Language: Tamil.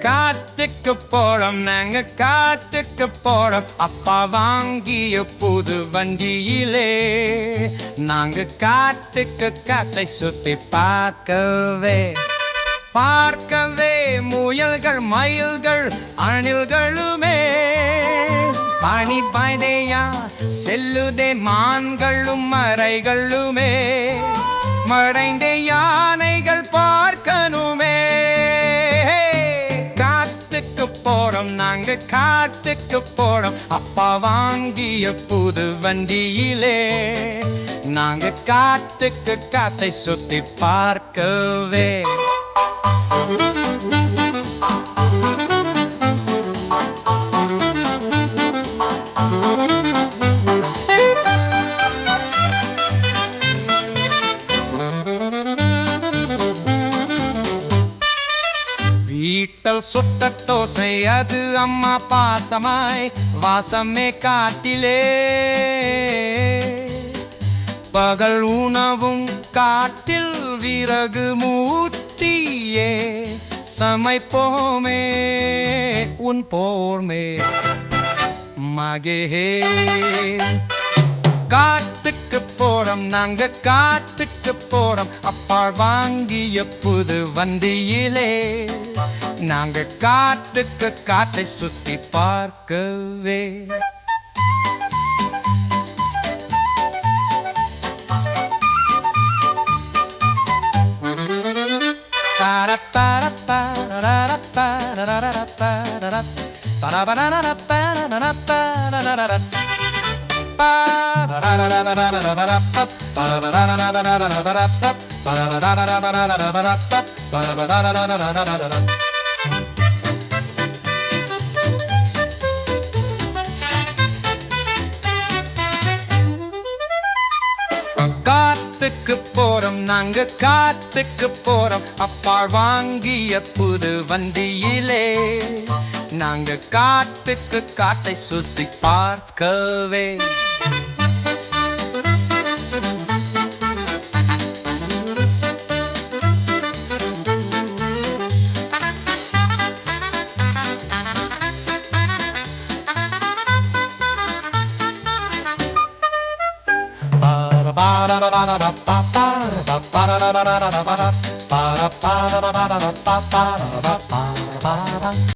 காட்டுக்கு போறோம் நாங்க காட்டுக்கு போறோம் அப்பா வாங்கிய புது வண்டியிலே நாங்க காட்டுக்கு காட்டை சுத்தி பார்க்கவே முயல்கள் மயில்கள் அணில்களுமே பனி பாய்தையா செல்லுதே மான்களும் மறைகளுமே மறைந்த யானைகள் பார்க்கணுமே போறோம் நாங்க காட்டுக்கு போறோம் அப்பா வாங்கிய புது வண்டியிலே நாங்க காட்டுக்கு காட்டை சுத்தி பார்க்கவே வீட்டல் சுட்ட தோசை அது அம்மா பாசமாய் வாசமே காட்டிலே பகல் உணவும் காட்டில் விறகு மூட்டியே சமைப்போமே உன் போர்மே மகே காட்டுக்கு போறோம் நாங்க காட்டுக்கு போறோம் அப்பா வாங்கிய புது வண்டியிலே நாங்க காட்டுக்கு காட்டை சுத்தி பார்க்கவே காட்டுக்கு போறோம் நாங்க காட்டுக்கு போறோம் அப்பா வாங்கிய புது வண்டியிலே நாங்க காட்டுக்கு காட்டை சுத்தி பார்க்கவே